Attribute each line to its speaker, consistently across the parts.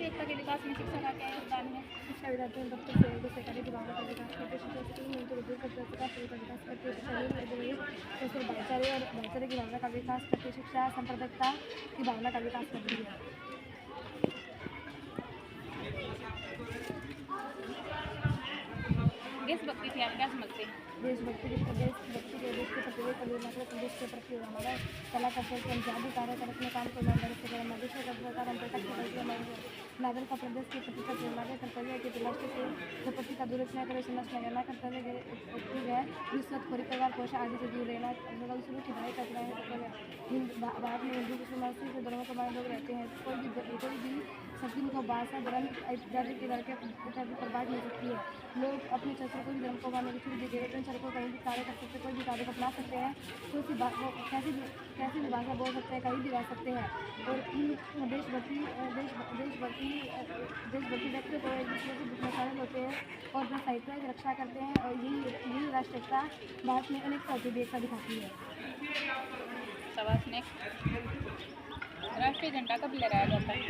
Speaker 1: राष्ट्रीय एकता के विकास में शिक्षा का क्या योगदान है?
Speaker 2: शिक्षा विद्यार्थियों डॉक्टर से सरकारी विभागों का विकास करते, शिक्षा स्कूल में उद्योग का विकास करते, शिक्षा भाईचारे की भावना का विकास करते, शिक्षा सांप्रदायिकता की भावना का विकास करती है।
Speaker 1: देशभक्ति से आप क्या समझते हैं?
Speaker 2: देशभक्ति के देश के प्रति देश के प्रति हमारा कला कर्तव्य हम जादू कार्य कर अपने काम को ईमानदारी से करना, देश का सरकार हम नागरिक का प्रदेश के प्रति हमारे कर्तव्य है कि राष्ट्र से संपत्ति का दुरुपयोग करे, संरक्षण करना कर्तव्य है, रिश्वतखोरी, परिवार पोषण आदि से दूर रहना, शुरू की भाई करना है। भारत में हिंदू मुसलमान से धर्मों के बारे लोग रहते हैं, कोई भी सभी को भाषा धर्म इत्यादि के लड़के पर बांट नहीं सकती है। लोग अपने क्षेत्र को भी धर्म को मानने की छूट दी गई है, सड़कों कहीं भी कार्य कर सकते हैं, कोई भी कार्य को अपना सकते हैं, कोई सी कैसी भी भाषा बोल सकते हैं, कहीं भी रह सकते हैं। और देशभक्ति व्यक्ति को एक दूसरे से शामिल होते हैं और अपना साहित्य की रक्षा करते हैं, और यही राष्ट्रीयता भारत में अनेक साथी भी एकता दिखाती है।
Speaker 1: सवाल नेक्स्ट, राष्ट्रीय झंडा कब लहराया जाता है?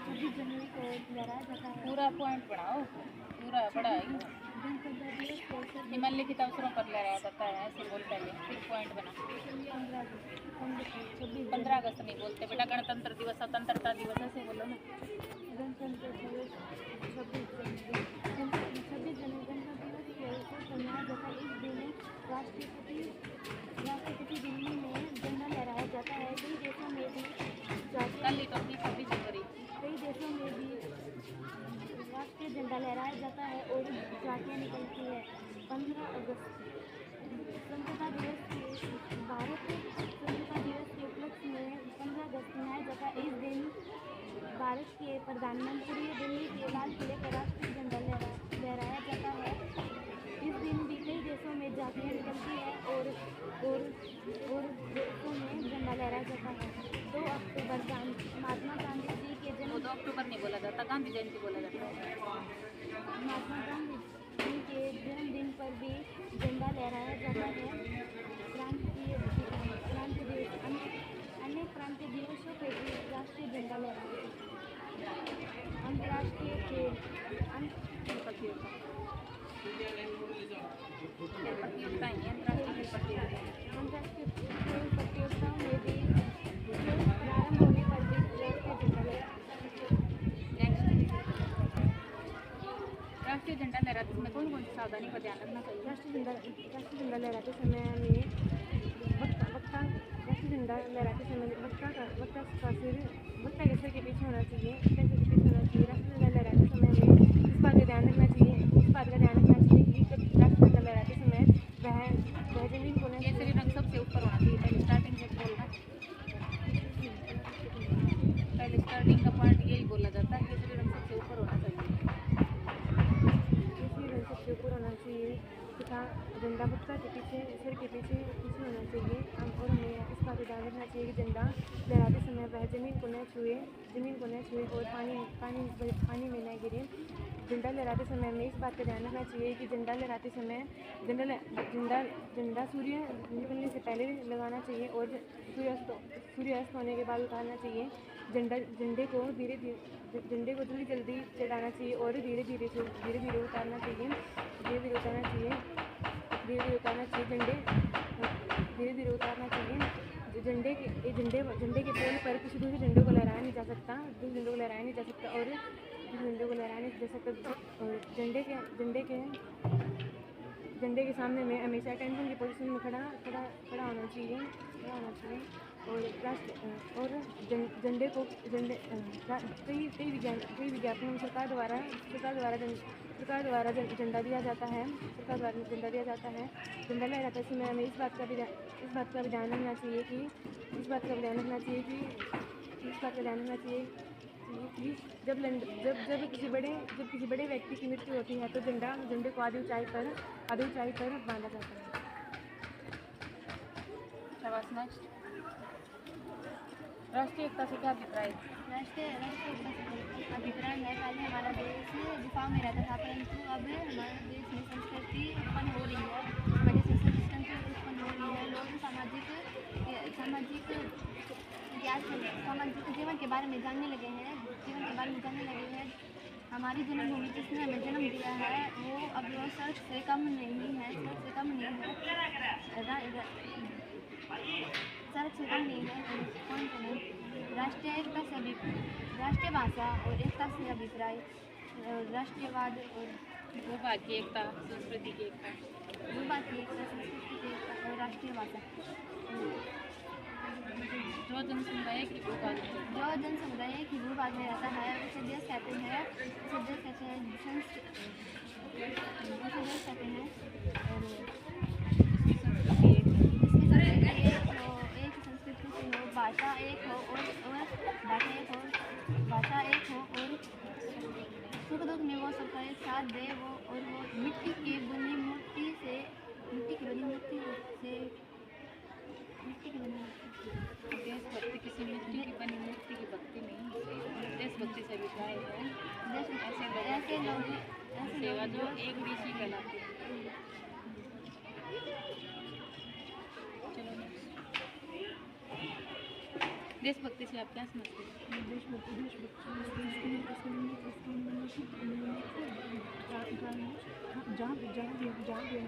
Speaker 2: 26 जनवरी को लहराया जाता है।
Speaker 1: पूरा पॉइंट पढ़ाओ, पूरा पढ़ाई। निम्नलिखित अवसरों पर लहराया जाता है, ऐसे बोल पहले, फिर पॉइंट बना। 15 अगस्त नहीं बोलते बेटा, गणतंत्र दिवस, स्वतंत्रता दिवस ऐसे बोलो ना।
Speaker 2: गणतंत्र दिवस 26 जनवरी गणतंत्र दिवस को मनाया जाता है। इस दिन राष्ट्रपति दिल्ली में झंडा लहराया जाता है। कई देशों में भी
Speaker 1: कल ही तो 26 जनवरी
Speaker 2: कई देशों में भी राष्ट्रीय झंडा लहराया जाता है और झांकियाँ निकलती है। 15 अगस्त स्वतंत्रता दिवस के भारत स्वतंत्रता दिवस के उपलक्ष्य में 15 अगस्त मनाया जाता है। इस दिन भारत के प्रधानमंत्री दिल्ली के लाल किले पर राष्ट्रीय झंडा लहराया जाता है। इस दिन भी कई देशों में झांकियाँ निकलती है और देशों में झंडा लहराया जाता है। 2 अक्टूबर महात्मा गांधी जी के जन्म
Speaker 1: 2 अक्टूबर नहीं बोला जाता, गांधी जयंती बोला जाता है।
Speaker 2: महात्मा गांधी जी के जन्मदिन पर भी झंडा लहराया जाता है। क्रांति दिवस अन्य क्रांति दिवसों पर भी राष्ट्रीय झंडा लहराया जाता है। अंतर्राष्ट्रीय खेल प्रतियोगिताओं में भी प्रारंभ होने पर भी राष्ट्रीय झंडा
Speaker 1: राष्ट्रीय झंडा लहराते समय कौन कौन सी सावधानी का ध्यान रखना चाहिए?
Speaker 2: राष्ट्रीय झंडा लहराते समय में वक्ता के सिर के पीछे होना चाहिए, राष्ट्रीय झंडा लहराते समय में इस बात का ध्यान रखना चाहिए कि राष्ट्रीय झंडा लहराते समय वह जमीन को
Speaker 1: केसरी रंग सबसे ऊपर होना चाहिए। पहले स्टार्टिंग से बोलना, पहले स्टार्टिंग का पॉइंट यही बोला जाता है, केसरी रंग सबसे ऊपर होना चाहिए।
Speaker 2: केसरी रंग सबसे ऊपर होना चाहिए तथा झंडा वक्ता के पीछे सिर के पीछे होना चाहिए। और हमें इस बात का ध्यान रखना चाहिए कि झंडा लहराते समय वह जमीन को न छुए और पानी में न गिरे। झंडा लहराते समय हमें इस बात का ध्यान रखना चाहिए कि झंडा लहराते समय झंडा सूर्य निकलने से पहले लगाना चाहिए और सूर्यास्त होने के बाद उतारना चाहिए। झंडे को जल्दी चढ़ाना चाहिए और धीरे धीरे उतारना चाहिए। धीरे उतारना चाहिए झंडे के पोल पर किसी दूसरे झंडे को लहराया नहीं जा सकता और झंडे के सामने में हमेशा अटेंशन की पोजीशन में खड़ा होना चाहिए। और झंडे को कई विज्ञापनों में सरकार द्वारा झंडा दिया जाता है। झंडा लहराते समय हमें इस बात का भी ध्यान रखना चाहिए कि जब किसी बड़े व्यक्ति की मृत्यु होती है तो झंडे को आधी ऊंचाई पर बांधा जाता है।
Speaker 1: राष्ट्रीय एकता से क्या अभिप्राय है?
Speaker 2: राष्ट्रीय अभिप्राय है पहले हमारा देश गुफाओं में रहता था, परंतु अब हमारे देश में संस्कृति उत्पन्न हो रही है। हमारे संस्कृति उत्पन्न हो रही है। लोग सामाजिक जीवन के बारे में जानने लगे हैं। हमारी जन्मभूमि जिसने हमें जन्म दिया है वो अब वो सड़क से कम नहीं है। राष्ट्रीय भाषा और एकता से अभिप्राय, राष्ट्रीयवाद और
Speaker 1: भूभाग की एकता, संस्कृति की एकता,
Speaker 2: संस्कृति की एकता और राष्ट्रीय भाषा।
Speaker 1: जो जनसमुदाय की भूभाग में
Speaker 2: रहता है उसे देश कहते हैं। और एक संस्कृति से हो, भाषा एक हो और सुख दुख में वो सबका एक साथ दे। वो मिट्टी की बनी मूर्ति से
Speaker 1: देशभक्ति किसी मिट्टी की बनी मूर्ति की भक्ति नहीं, देशभक्ति से अभिप्राय है ऐसे लोग सेवा जो एक ऋषि कहलाते हैं। चलो देशभक्ति से आप क्या समझते हैं?
Speaker 2: जहाँ भी हम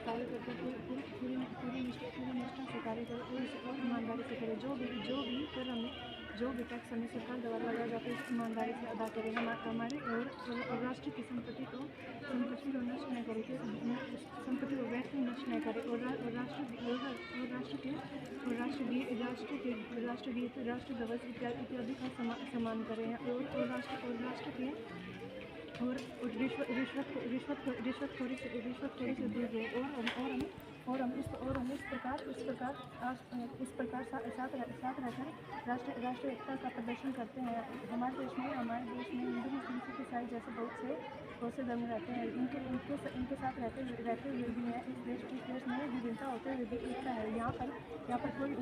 Speaker 2: कार्य करते हैं पूरी निष्ठा से कार्य करें और ईमानदारी से करें। जो भी टैक्स हमें सरकार द्वारा लगाया जाता है उसकी ईमानदारी से अदा करें। हमारे और राष्ट्र की संपत्ति को नष्ट न करें, संपत्ति को व्यर्थ नष्ट न करें और राष्ट्रगीत, राष्ट्र ध्वज इत्यादि का सम्मान करें और राष्ट्र के और रिश्वतखोरी से दूर रहें और हम इस प्रकार साथ रहकर राष्ट्रीय एकता का प्रदर्शन करते हैं। हमारे देश में हिंदू, मुस्लिम, सिख, ईसाई जैसे बहुत से धर्म रहते हैं। इनके साथ रहते हुए भी है इस देश में विभिन्नता होते हुए भी एकता है। यहाँ पर कोई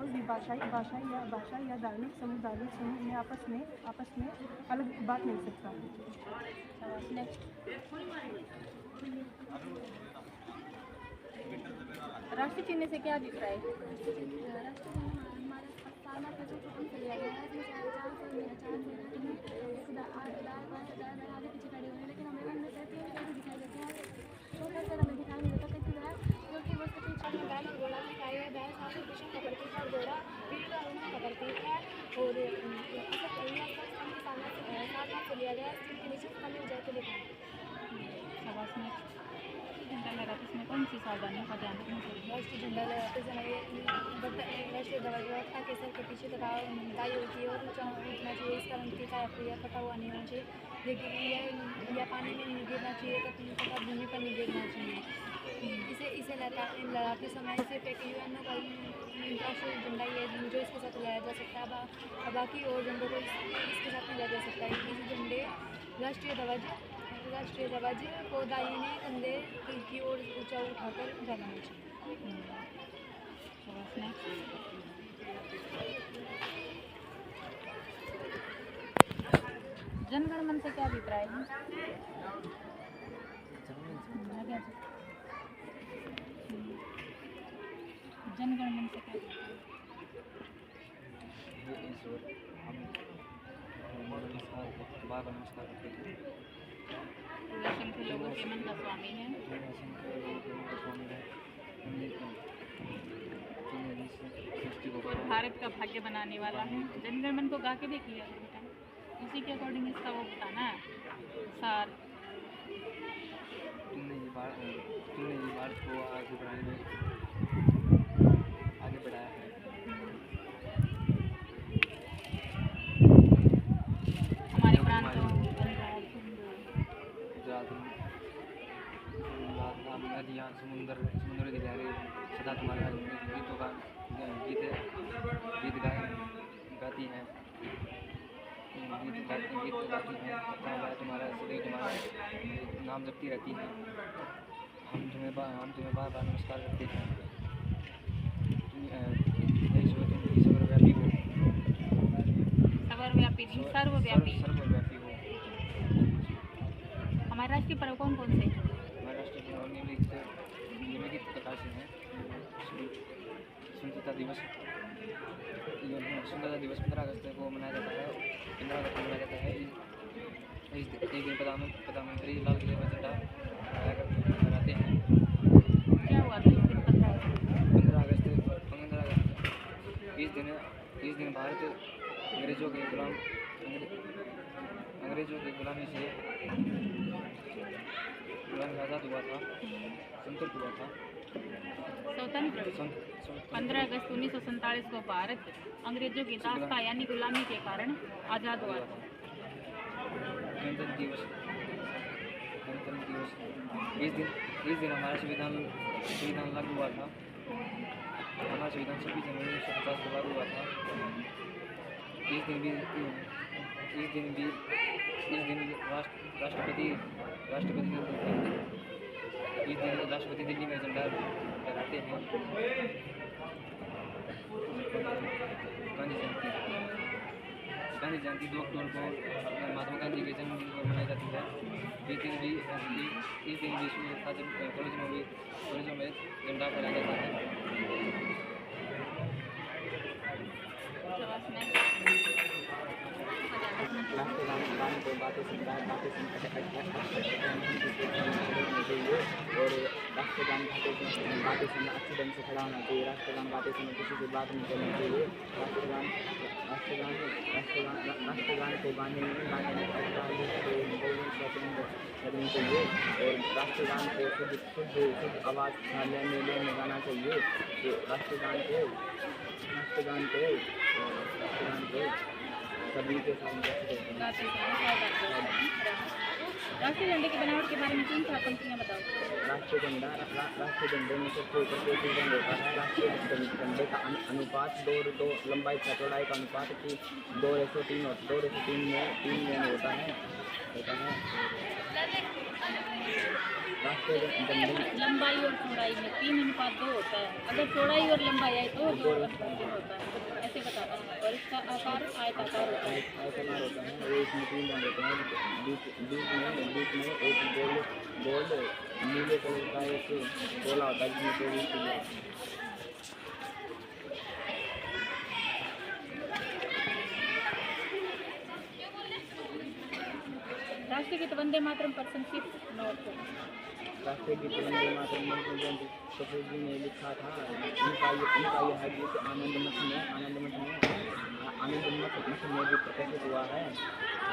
Speaker 2: भी भाषा या धार्मिक समूह में आपस में अलग बात नहीं सकता।
Speaker 1: राष्ट्रीय चिन्ह से क्या अभिप्राय है? इसमें कौन सी सावधानियों का ध्यान रखना चाहिए?
Speaker 2: राष्ट्रीय झंडा लगाते समय राष्ट्रीय ध्वज के सर के पीछे तक दाई होती है और ऊँचना चाहिए। इसका रंग फीका या फटा हुआ नहीं होना चाहिए, लेकिन या पानी में नहीं गिरना चाहिए तथा भूमि पर नहीं गिरना चाहिए। इसे लगाते समय इसे यूएनओ का राष्ट्रीय झंडा ही है जो इसके साथ लगाया जा सकता है। बाकी और झंडों को इसके साथ नहीं लगाया जा सकता है। इस झंडे राष्ट्रीय ध्वज को दाहिने कंधे की ओर ऊंचा उठाकर जलाना चाहिए।
Speaker 1: जनगण मन से क्या अभिप्राय है? जनगण मन से क्या
Speaker 3: नमस्कार
Speaker 1: पूरे संख्य लोगों के मन का स्वामी है। भारत का भाग्य बनाने वाला है। जनगण मन को गा के देखिए बेटा, उसी के अकॉर्डिंग इसका वो बताना है सार।
Speaker 3: तुमने ये भारत को आगे बढ़ाया है।
Speaker 1: हमारे प्रांतों
Speaker 3: नदियाँ, समुद्र की लहरें सदा तुम्हारे गीतों का गीत गाती हैं। तुम्हारा नाम जपती रहती है। हम तुम्हें बार बार नमस्कार करते हैं।
Speaker 1: सर्वव्यापी
Speaker 3: हो।
Speaker 1: हमारे राष्ट्रीय पर्व कौन कौन से?
Speaker 3: हमारे राष्ट्रीय निम्नलिखित प्रकार से हैं। स्वतंत्रता दिवस 15 अगस्त को मनाया जाता है। 15 अगस्त को मनाया जाता है। एक दिन प्रधानमंत्री लाल किले पर झंडा फहराते हैं।
Speaker 1: क्या हुआ था इस दिन 15 अगस्त?
Speaker 3: 15 अगस्त इस दिन भारत अंग्रेजों के गुलामी से आज़ाद हुआ था, संतुष्ट हुआ था।
Speaker 1: स्वतंत्र 15 अगस्त 1947 को भारत अंग्रेजों की दास्ता यानी गुलामी के कारण आज़ाद हुआ था।
Speaker 3: गणतंत्र दिवस इस दिन हमारा संविधान लागू हुआ था। हमारा संविधान 26 जनवरी 1950 को लागू हुआ था। इस दिन राष्ट्रपति दिल्ली में झंडा फहराते हैं। गांधी जयंती 2 अक्टूबर को महात्मा गांधी के जन्मदिन पर मनाई जाती है। इस दिन भी स्कूल तथा कॉलेजों में झंडा फहराया जाता है।
Speaker 4: राष्ट्रगान को बातें सुनना चाहिए और राष्ट्रगान बातें सुनना अच्छे ढंग से खड़ा होना चाहिए। राष्ट्रगान बातें सुनना किसी से बात नहीं करनी चाहिए। राष्ट्रगान को गाने में करनी चाहिए और राष्ट्रगान को शुद्ध आवाज़ में गाना चाहिए। राष्ट्रगान को सभी के सामने
Speaker 1: राष्ट्रीय झंडे की बनावट के बारे में 3-4 पंक्तियाँ बताओ।
Speaker 4: राष्ट्रीय झंडे में सबसे ऊपर कोई रंग होता है। राष्ट्रीय झंडे का अनुपात 2 लंबाई तथा चौड़ाई का अनुपात 2:3 में 3 में होता है। राष्ट्रीय झंडे
Speaker 1: लंबाई और चौड़ाई में 3:2 होता है। अगर चौड़ाई और लंबाई आए तो 2:3 होता है। ऐसे बताता है। और इसका आकार आयताकार होता है।
Speaker 4: आयताकार होता है और इसमें 3 रंग होते हैं। बीच में एक गोल्ड नीले कलर का एक गोला होता है जिसमें 24 चीज़ें।
Speaker 1: राष्ट्रीय गीत वंदे मातरम पर संक्षिप्त नोट करें।
Speaker 4: राष्ट्रीय गीत वंदे मातरम कपूर जी ने लिखा था। इनका यह गीत आनंद मठ में भी प्रकाशित हुआ है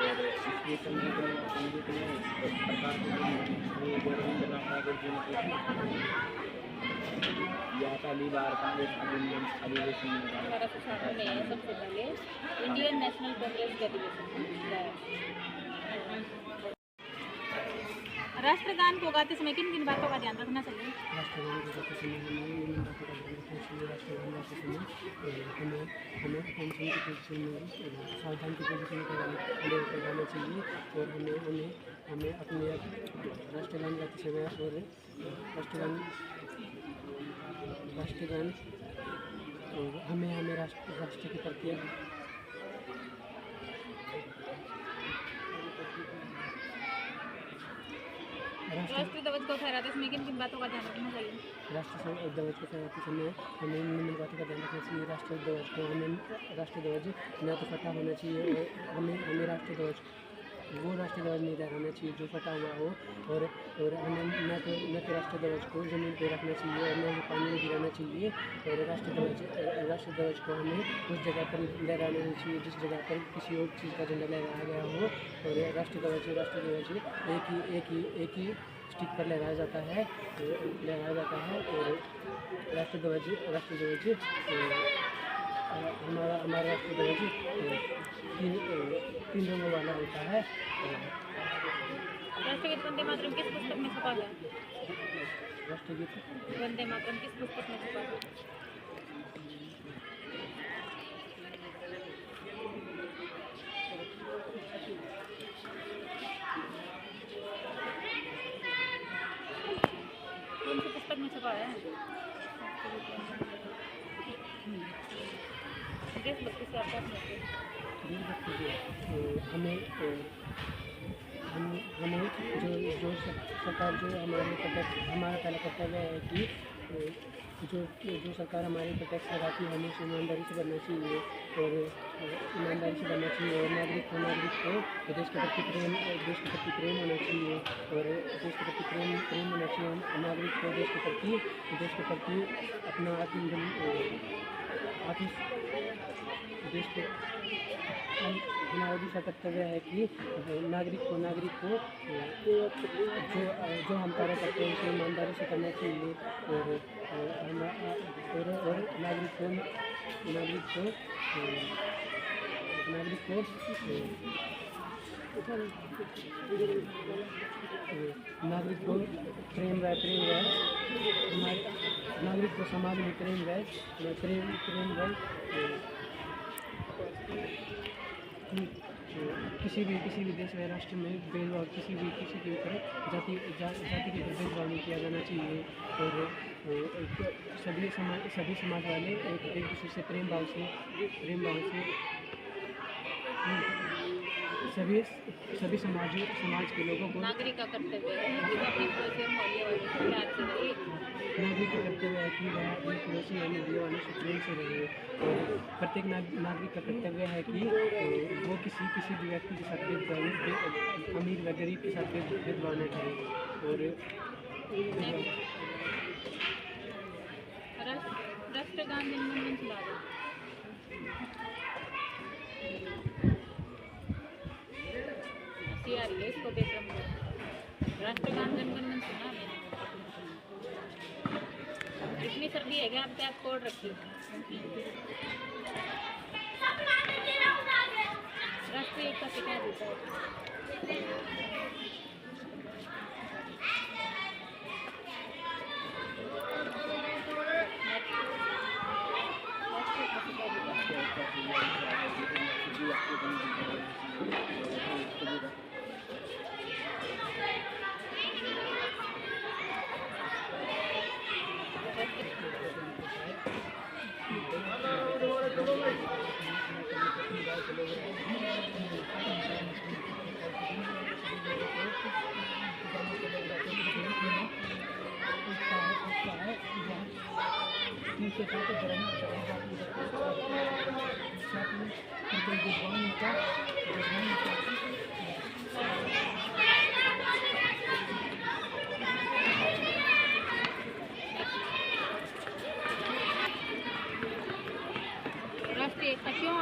Speaker 4: और इसकी संगीत में प्रकाश रविंद्रनाथ ठाकुर जी ने की थी। यह पहली बार कांग्रेस अधिवेशन में
Speaker 1: 1860 में सबसे पहले इंडियन नेशनल कांग्रेस के अधिवेशन में गाया। राष्ट्रगान को गाते समय किन किन बातों का ध्यान रखना चाहिए?
Speaker 2: राष्ट्रगान को गाते समय हमें इन बातों का ध्यान रखना चाहिए। राष्ट्रगान गाते समय हमें अटेंशन की पोजीशन में सावधान की पोजीशन में खड़े होकर गाना चाहिए और हमें अपने राष्ट्रगान गाते समय और राष्ट्रगान हमें राष्ट्र के प्रति
Speaker 1: राष्ट्रीय ध्वज को फहराते समय किन किन बातों का ध्यान रखना चाहिए?
Speaker 2: राष्ट्रीय ध्वज को फहराते समय हमें इन बातों का ध्यान रखना चाहिए। राष्ट्रीय ध्वज न तो फटा होना चाहिए और हमें राष्ट्रीय ध्वज नहीं लहराना चाहिए जो फटा हुआ हो और हमें न तो राष्ट्रीय ध्वज को ज़मीन पर रखना चाहिए और न ही पानी में गिराना चाहिए और राष्ट्रीय ध्वज को हमें उस जगह पर लहराना नहीं चाहिए जिस जगह पर किसी और चीज़ का झंडा लहराया गया हो। और राष्ट्रीय ध्वज एक ही स्टिक पर लहराया जाता है और राष्ट्रीय ध्वज हमारा राष्ट्रीय ध्वज 3 रंगों वाला होता है।
Speaker 1: राष्ट्रीय गीत वंदे मातरम किस पुस्तक में छपा है?
Speaker 2: राष्ट्रीय गीत
Speaker 1: वंदे मातरम किस पुस्तक में छपा है? कौन सी पुस्तक में छपा है? देशभक्ति से आपका
Speaker 2: हमें जो सरकार जो हमारा पहला कर्तव्य है कि
Speaker 5: जो जो सरकार हमारे पर टैक्स लगाती है हमें उसे ईमानदारी से भरना चाहिए और ईमानदारी से भरना चाहिए और नागरिक को देश के प्रति प्रेम होना चाहिए और देश के प्रति प्रेम होना चाहिए। नागरिक को देश के प्रति अपना देश के हमारा दूसरा कर्तव्य है कि नागरिक को जो हम कार्य करते हैं उसे ईमानदारी से करना चाहिए और नागरिक को प्रेम रहे हमारे नागरिक को समाज में प्रेम रहे किसी भी देश या राष्ट्र में भेदभाव किसी के ऊपर जाति के ऊपर भेदभाव नहीं किया जाना चाहिए और सभी समाज वाले एक दूसरे से प्रेम भाव से सभी समाज के लोगों को
Speaker 1: नागरिक का कर्तव्य है कि वो अपने पड़ोसी और मोहल्ले वालों से प्यार से रहे।
Speaker 5: नागरिक का कर्तव्य है कि वह अपने पड़ोसी और मोहल्ले वालों से प्रेम से रहे और प्रत्येक नागरिक का कर्तव्य है कि वो किसी भी व्यक्ति के साथ भेदभाव अमीर व गरीब के साथ भेदभाव न करे और
Speaker 1: राष्ट्रगान जनगणमन चला दो। आ रही है इसको देख रहा हूँ। राष्ट्रगान जनगणमन सुना मैंने। इतनी सर्दी है क्या? आप क्या कोड रखिए। राष्ट्रीय एकता से क्या देता है? राष्ट्रीय एकता क्यों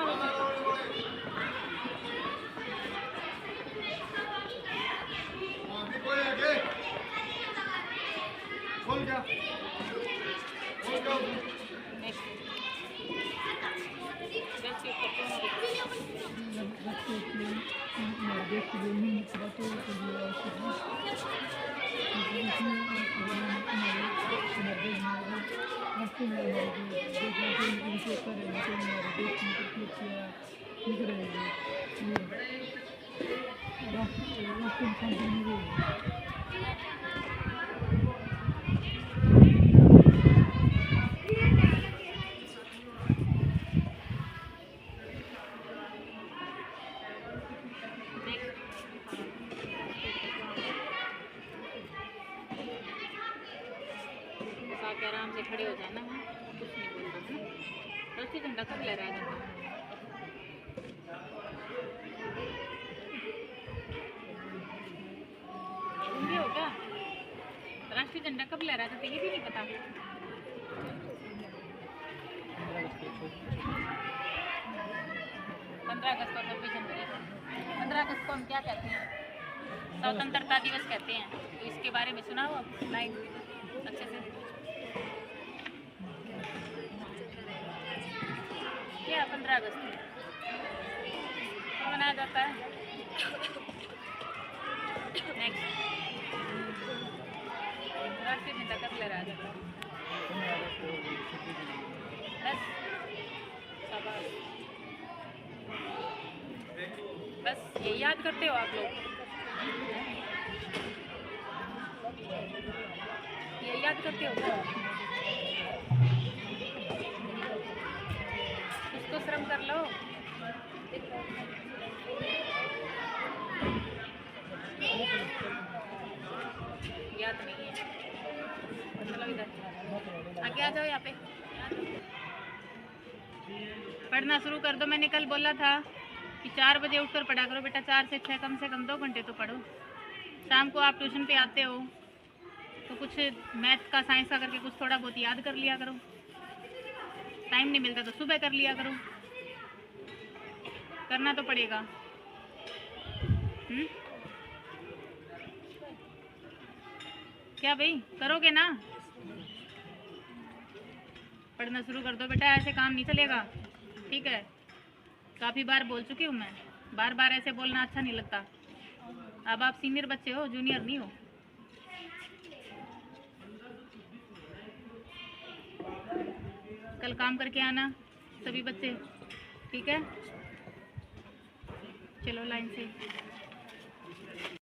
Speaker 1: आराम से खड़े हो जाना है, कुछ नहीं बोलना है। राष्ट्रीय झंडा कब लहराया जाता है? समझे हो क्या? राष्ट्रीय झंडा कब लहराया जाता है ये भी नहीं पता। 15 अगस्त और 26 जनवरी। 15 अगस्त को हम क्या कहते हैं? स्वतंत्रता दिवस कहते हैं। तो इसके बारे में सुना हो आप? लाइन अच्छे से क्या 15 अगस्त को मनाया जाता है? नेक्स्ट राष्ट्रीय झंडा कब लहराया जाता है? बस ये याद करते हो आप लोग? ये याद करते हो क्या? इसको श्रम कर लो। याद नहीं है, चलो इधर। आ जाओ यहाँ पे। पढ़ना शुरू कर दो। मैंने कल बोला था कि 4 बजे उठकर पढ़ा करो बेटा, 4 से 6 कम से कम 2 घंटे तो पढ़ो। शाम को आप ट्यूशन पे आते हो तो कुछ मैथ का साइंस का करके कुछ थोड़ा बहुत याद कर लिया करो। टाइम नहीं मिलता तो सुबह कर लिया करो, करना तो पड़ेगा। क्या भाई, करोगे ना? पढ़ना शुरू कर दो बेटा, ऐसे काम नहीं चलेगा, ठीक है? काफ़ी बार बोल चुकी हूँ मैं, बार बार ऐसे बोलना अच्छा नहीं लगता। अब आप सीनियर बच्चे हो, जूनियर नहीं हो। कल काम करके आना सभी बच्चे, ठीक है? चलो लाइन से।